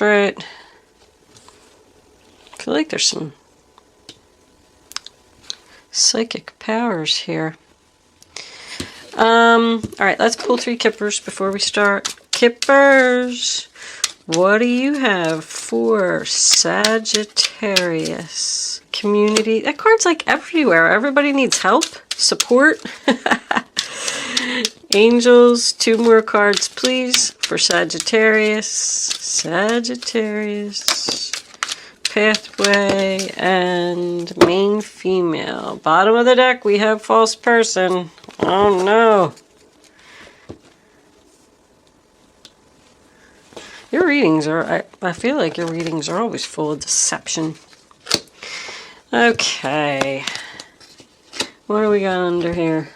Right. I feel like there's some psychic powers here. Alright, let's pull 3 kippers before we start. Kippers, what do you have for Sagittarius? Community. That card's like everywhere. Everybody needs help, support. Angels, 2 more cards, please, for Sagittarius. Sagittarius. Pathway and main female. Bottom of the deck, we have false person. Oh no. Your readings are, I feel like your readings are always full of deception. Okay. What do we got under here?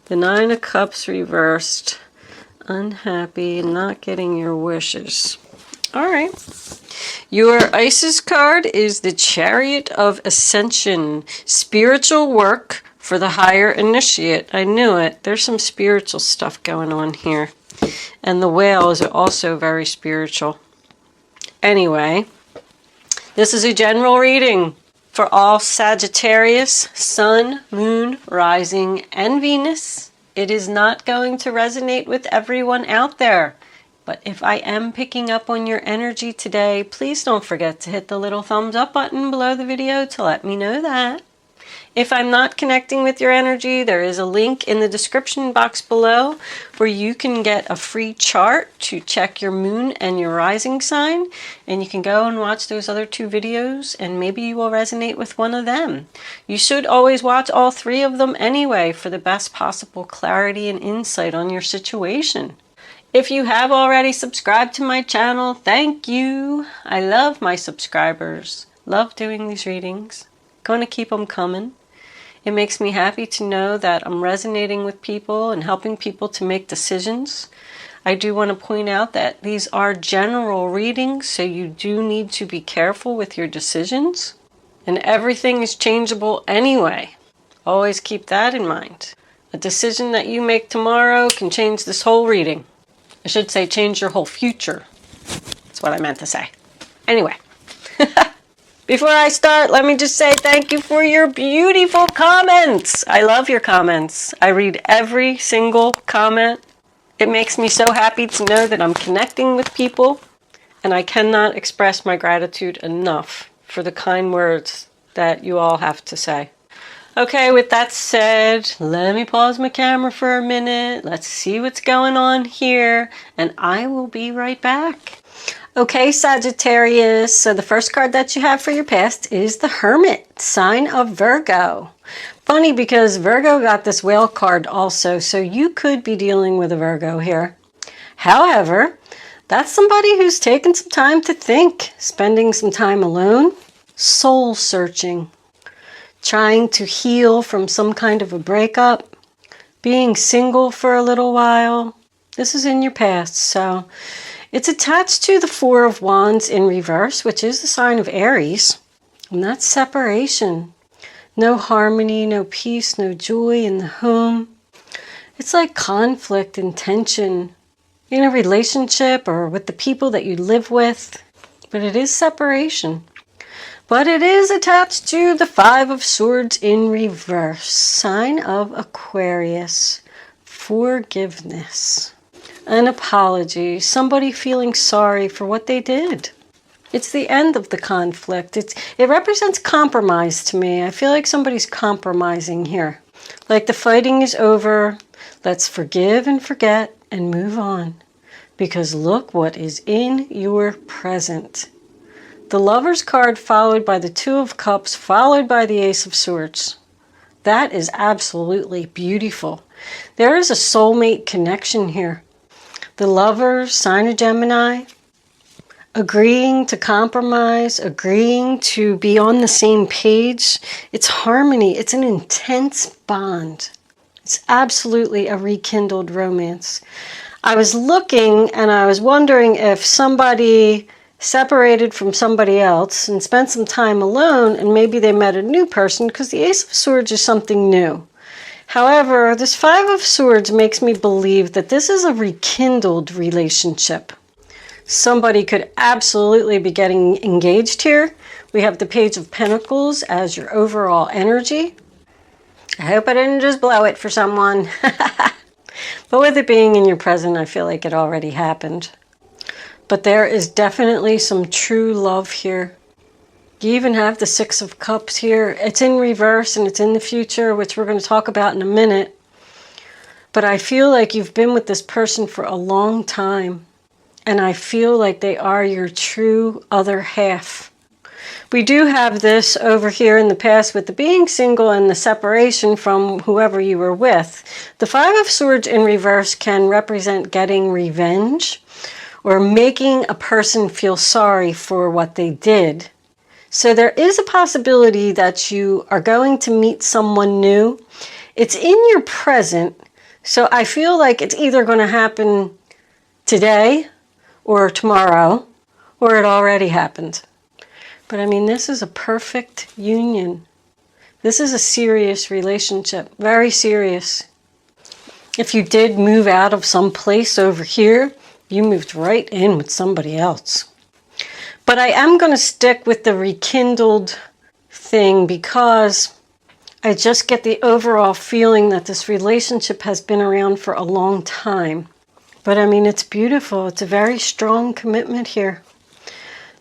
The 9 of Cups reversed. Unhappy, not getting your wishes. Alright. Your Isis card is the Chariot of Ascension. Spiritual work for the higher initiate. I knew it. There's some spiritual stuff going on here. And the whale is also very spiritual. Anyway, this is a general reading for all Sagittarius, Sun, Moon, Rising, and Venus. It is not going to resonate with everyone out there. But if I am picking up on your energy today, please don't forget to hit the little thumbs up button below the video to let me know that. If I'm not connecting with your energy, there is a link in the description box below where you can get a free chart to check your moon and your rising sign. And you can go and watch those other 2 videos and maybe you will resonate with one of them. You should always watch all 3 of them anyway for the best possible clarity and insight on your situation. If you have already subscribed to my channel, thank you. I love my subscribers. Love doing these readings. Going to keep them coming. It makes me happy to know that I'm resonating with people and helping people to make decisions. I do want to point out that these are general readings, so you do need to be careful with your decisions. And everything is changeable anyway. Always keep that in mind. A decision that you make tomorrow can change this whole reading. I should say change your whole future. That's what I meant to say. Anyway. Before I start, let me just say thank you for your beautiful comments. I love your comments. I read every single comment. It makes me so happy to know that I'm connecting with people, and I cannot express my gratitude enough for the kind words that you all have to say. Okay, with that said, let me pause my camera for a minute. Let's see what's going on here, and I will be right back. Okay, Sagittarius, so the first card that you have for your past is the Hermit, sign of Virgo. Funny because Virgo got this whale card also, so you could be dealing with a Virgo here. However, that's somebody who's taken some time to think, spending some time alone, soul searching, trying to heal from some kind of a breakup, being single for a little while. This is in your past, so it's attached to the 4 of Wands in reverse, which is the sign of Aries, and that's separation. No harmony, no peace, no joy in the home. It's like conflict and tension in a relationship or with the people that you live with, but it is separation. But it is attached to the 5 of Swords in reverse, sign of Aquarius, forgiveness. An apology, somebody feeling sorry for what they did. It's the end of the conflict. It represents compromise to me. I feel like somebody's compromising here. Like the fighting is over. Let's forgive and forget and move on. Because look what is in your present. The Lover's card followed by the 2 of Cups, followed by the Ace of Swords. That is absolutely beautiful. There is a soulmate connection here. The Lover, sign of Gemini, agreeing to compromise, agreeing to be on the same page. It's harmony. It's an intense bond. It's absolutely a rekindled romance. I was looking and I was wondering if somebody separated from somebody else and spent some time alone and maybe they met a new person, because the Ace of Swords is something new. However, this 5 of Swords makes me believe that this is a rekindled relationship. Somebody could absolutely be getting engaged here. We have the Page of Pentacles as your overall energy. I hope I didn't just blow it for someone. But with it being in your present, I feel like it already happened. But there is definitely some true love here. You even have the Six of Cups here. It's in reverse and it's in the future, which we're going to talk about in a minute. But I feel like you've been with this person for a long time. And I feel like they are your true other half. We do have this over here in the past with the being single and the separation from whoever you were with. The Five of Swords in reverse can represent getting revenge or making a person feel sorry for what they did. So there is a possibility that you are going to meet someone new. It's in your present, so I feel like it's either going to happen today or tomorrow, or it already happened. But I mean, this is a perfect union. This is a serious relationship, very serious. If you did move out of some place over here, you moved right in with somebody else. But I am going to stick with the rekindled thing because I just get the overall feeling that this relationship has been around for a long time. But I mean, it's beautiful. It's a very strong commitment here.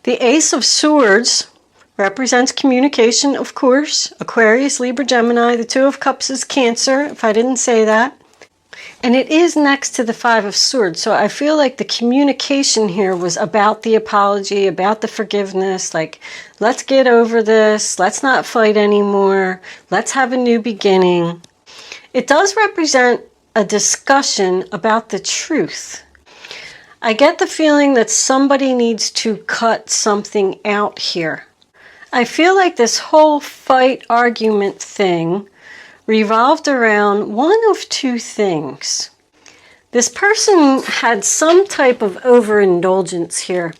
The Ace of Swords represents communication, of course. Aquarius, Libra, Gemini. The Two of Cups is Cancer, if I didn't say that. And it is next to the Five of Swords. So I feel like the communication here was about the apology, about the forgiveness. Like, let's get over this. Let's not fight anymore. Let's have a new beginning. It does represent a discussion about the truth. I get the feeling that somebody needs to cut something out here. I feel like this whole fight argument thing revolved around one of two things. This person had some type of overindulgence here.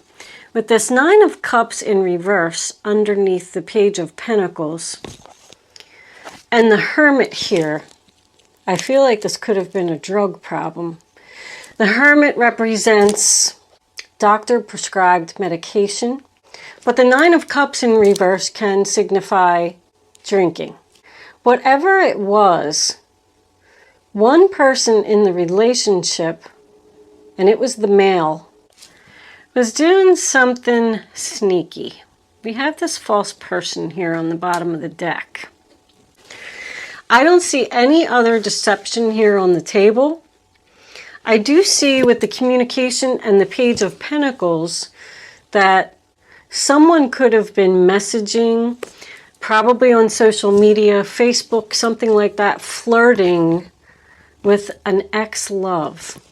With this Nine of Cups in reverse underneath the Page of Pentacles and the Hermit here, I feel like this could have been a drug problem. The Hermit represents doctor-prescribed medication, but the Nine of Cups in reverse can signify drinking. Whatever it was, one person in the relationship, and it was the male, was doing something sneaky. We have this false person here on the bottom of the deck. I don't see any other deception here on the table. I do see with the communication and the Page of Pentacles that someone could have been messaging, probably on social media, Facebook, something like that, flirting with an ex-love.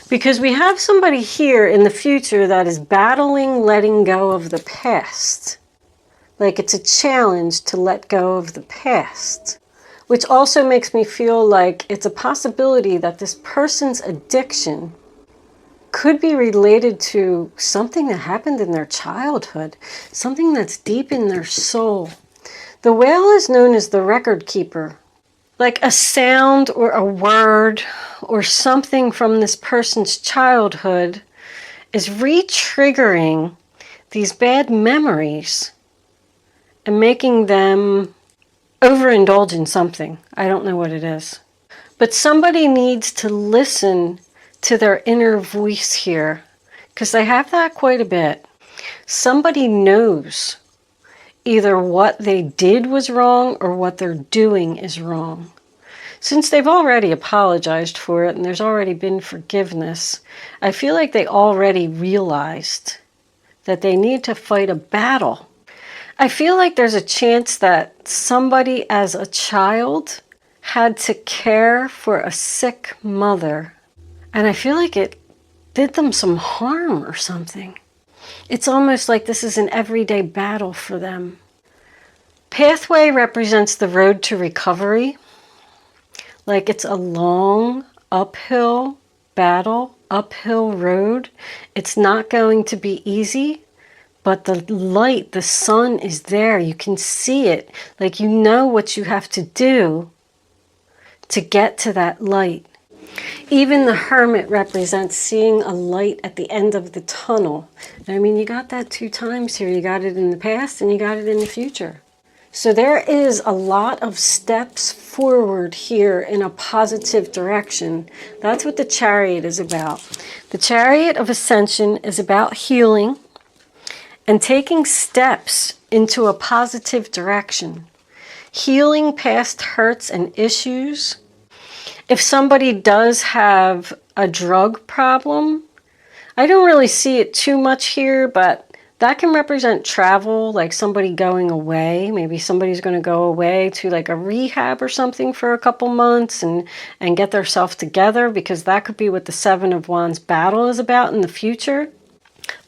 Because we have somebody here in the future that is battling letting go of the past. Like it's a challenge to let go of the past. Which also makes me feel like it's a possibility that this person's addiction could be related to something that happened in their childhood. Something that's deep in their soul. The whale is known as the record keeper. Like a sound or a word or something from this person's childhood is re-triggering these bad memories and making them overindulge in something. I don't know what it is. But somebody needs to listen to their inner voice here because they have that quite a bit. Somebody knows either what they did was wrong or what they're doing is wrong. Since they've already apologized for it and there's already been forgiveness, I feel like they already realized that they need to fight a battle. I feel like there's a chance that somebody as a child had to care for a sick mother, and I feel like it did them some harm or something. It's almost like this is an everyday battle for them. Pathway represents the road to recovery. Like it's a long uphill battle, uphill road. It's not going to be easy, but the light, the sun is there. You can see it. Like you know what you have to do to get to that light. Even the Hermit represents seeing a light at the end of the tunnel. I mean, you got that 2 times here. You got it in the past and you got it in the future. So there is a lot of steps forward here in a positive direction. That's what the Chariot is about. The Chariot of Ascension is about healing and taking steps into a positive direction. Healing past hurts and issues. If somebody does have a drug problem, I don't really see it too much here, but that can represent travel, like somebody going away. Maybe somebody's going to go away to like a rehab or something for a couple months and get themselves together, because that could be what the 7 of Wands battle is about in the future.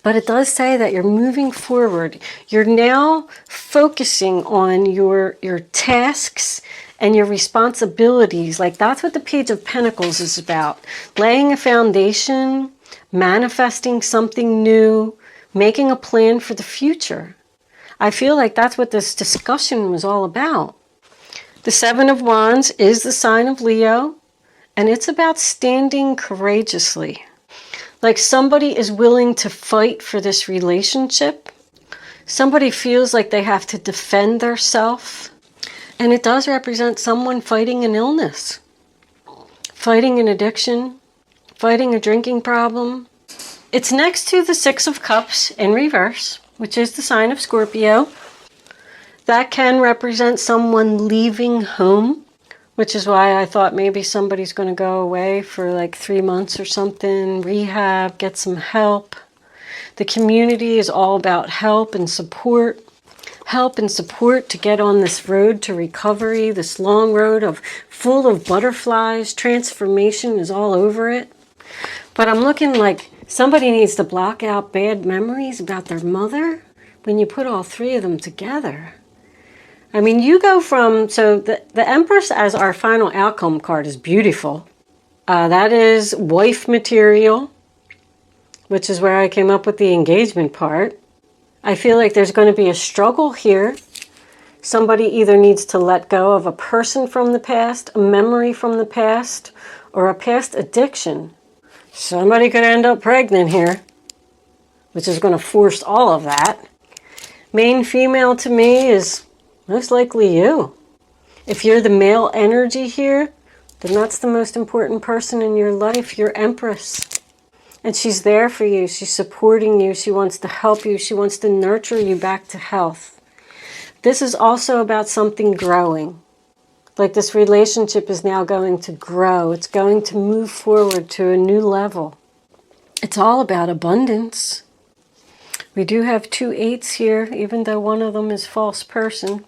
But it does say that you're moving forward. You're now focusing on your tasks and your responsibilities. Like that's what the Page of Pentacles is about. Laying a foundation, manifesting something new, making a plan for the future. I feel like that's what this discussion was all about. The 7 of Wands is the sign of Leo, and it's about standing courageously. Like somebody is willing to fight for this relationship. Somebody feels like they have to defend themselves. And it does represent someone fighting an illness, fighting an addiction, fighting a drinking problem. It's next to the 6 of Cups in reverse, which is the sign of Scorpio. That can represent someone leaving home, which is why I thought maybe somebody's going to go away for like 3 months or something, rehab, get some help. The community is all about help and support. Help and support to get on this road to recovery, this long road full of butterflies. Transformation is all over it. But I'm looking like somebody needs to block out bad memories about their mother when you put all 3 of them together. I mean, you go from, so the Empress as our final outcome card is beautiful. That is wife material, which is where I came up with the engagement part. I feel like there's going to be a struggle here. Somebody either needs to let go of a person from the past, a memory from the past, or a past addiction. Somebody could end up pregnant here, which is going to force all of that. Main female to me is most likely you. If you're the male energy here, then that's the most important person in your life, your Empress. And she's there for you. She's supporting you. She wants to help you. She wants to nurture you back to health. This is also about something growing. Like this relationship is now going to grow. It's going to move forward to a new level. It's all about abundance. We do have 2 8s here, even though one of them is false person.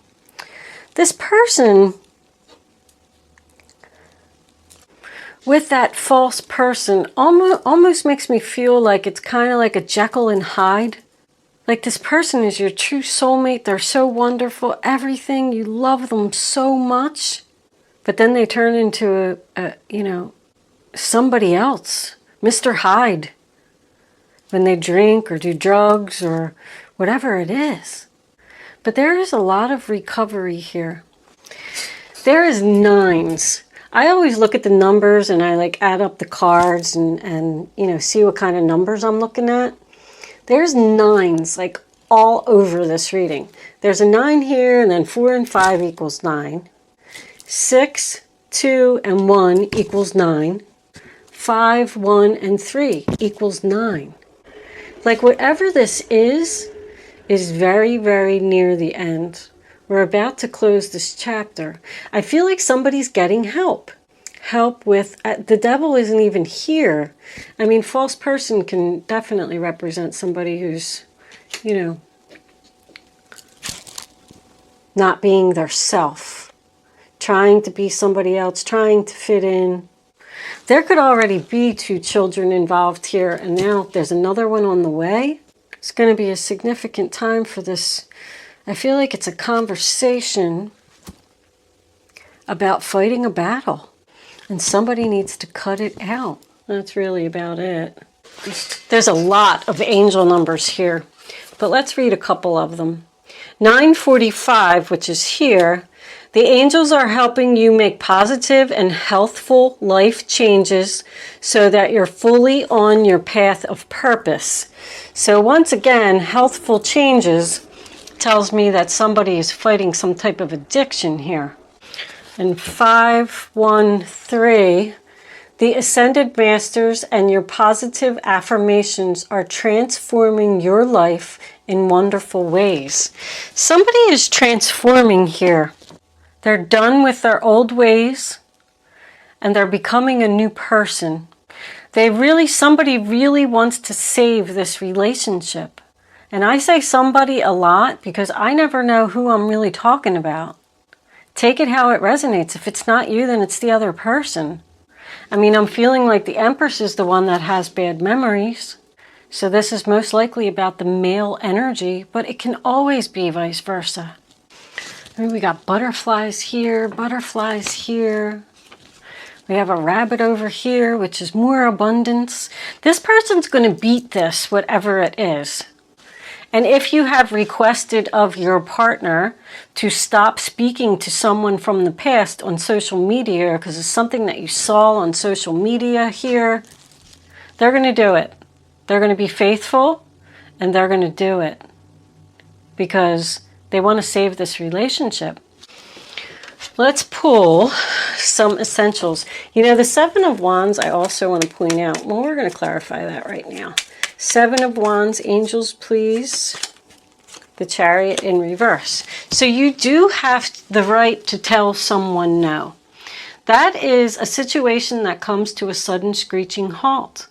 This person, with that false person, almost makes me feel like it's kind of like a Jekyll and Hyde. Like this person is your true soulmate. They're so wonderful. Everything. You love them so much. But then they turn into somebody else. Mr. Hyde. When they drink or do drugs or whatever it is. But there is a lot of recovery here. There is 9s. I always look at the numbers and I like add up the cards and see what kind of numbers I'm looking at. There's 9s like all over this reading. There's a 9 here, and then 4 and 5 equals 9. 6, 2, and 1 equals 9. 5, 1, and 3 equals 9. Like whatever this is very, very near the end. We're about to close this chapter. I feel like somebody's getting help. Help with, the devil isn't even here. I mean, false person can definitely represent somebody who's, not being their self. Trying to be somebody else, trying to fit in. There could already be 2 children involved here, and now there's another one on the way. It's going to be a significant time for this. I feel like it's a conversation about fighting a battle. And somebody needs to cut it out. That's really about it. There's a lot of angel numbers here. But let's read a couple of them. 945, which is here. The angels are helping you make positive and healthful life changes so that you're fully on your path of purpose. So once again, healthful changes tells me that somebody is fighting some type of addiction here. And 513, the Ascended Masters and your positive affirmations are transforming your life in wonderful ways. Somebody is transforming here. They're done with their old ways and they're becoming a new person. Somebody really wants to save this relationship. And I say somebody a lot because I never know who I'm really talking about. Take it how it resonates. If it's not you, then it's the other person. I mean, I'm feeling like the Empress is the one that has bad memories. So this is most likely about the male energy, but it can always be vice versa. I mean, we got butterflies here, butterflies here. We have a rabbit over here, which is more abundance. This person's going to beat this, whatever it is. And if you have requested of your partner to stop speaking to someone from the past on social media, because it's something that you saw on social media here, they're going to do it. They're going to be faithful, and they're going to do it. Because they want to save this relationship. Let's pull some essentials. You know, the Seven of Wands, I also want to point out. Well, we're going to clarify that right now. Seven of Wands, angels, please. The Chariot in reverse. So you do have the right to tell someone no. That is a situation that comes to a sudden screeching halt.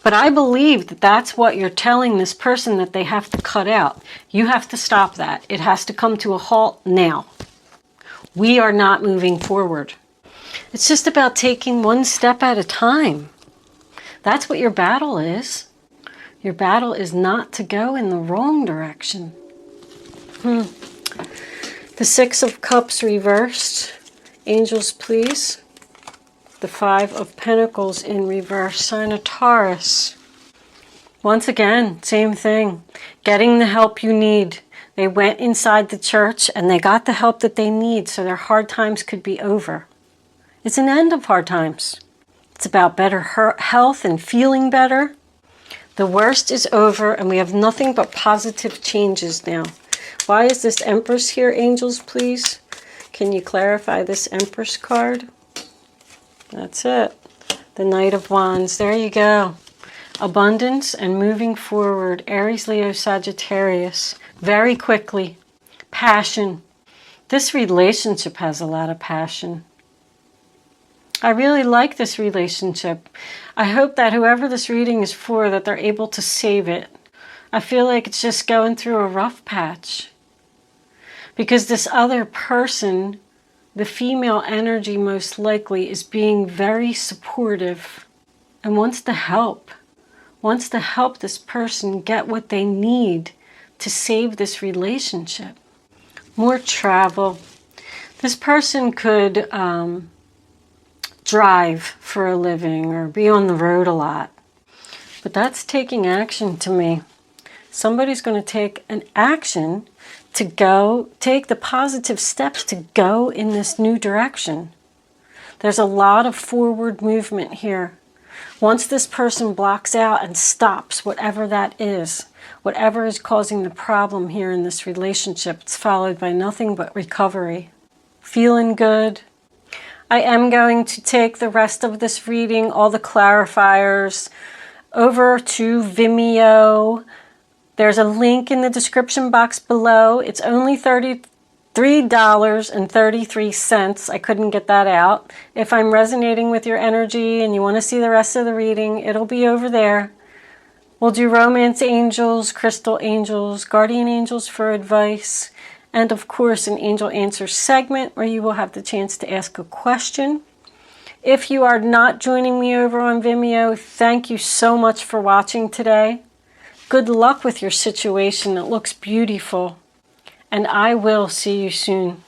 But I believe that that's what you're telling this person that they have to cut out. You have to stop that. It has to come to a halt now. We are not moving forward. It's just about taking one step at a time. That's what your battle is. Your battle is not to go in the wrong direction. The Six of Cups reversed. Angels, please. The Five of Pentacles in reverse. Sign of Taurus. Once again, same thing. Getting the help you need. They went inside the church and they got the help that they need so their hard times could be over. It's an end of hard times. It's about better health and feeling better. The worst is over and we have nothing but positive changes now. Why is this Empress here, angels, please? Can you clarify this Empress card? That's it. The Knight of Wands. There you go. Abundance and moving forward. Aries, Leo, Sagittarius. Very quickly. Passion. This relationship has a lot of passion. I really like this relationship. I hope that whoever this reading is for, that they're able to save it. I feel like it's just going through a rough patch. Because this other person, the female energy most likely, is being very supportive and wants to help this person get what they need to save this relationship. More travel. This person could drive for a living or be on the road a lot. But that's taking action to me. Somebody's going to take an action to take the positive steps to go in this new direction. There's a lot of forward movement here. Once this person blocks out and stops whatever that is, whatever is causing the problem here in this relationship, it's followed by nothing but recovery. Feeling good. I am going to take the rest of this reading, all the clarifiers, over to Vimeo. There's a link in the description box below. It's only $33.33. I couldn't get that out. If I'm resonating with your energy and you want to see the rest of the reading, it'll be over there. We'll do romance angels, crystal angels, guardian angels for advice, and of course an angel answer segment where you will have the chance to ask a question. If you are not joining me over on Vimeo, thank you so much for watching today. Good luck with your situation. It looks beautiful. And I will see you soon.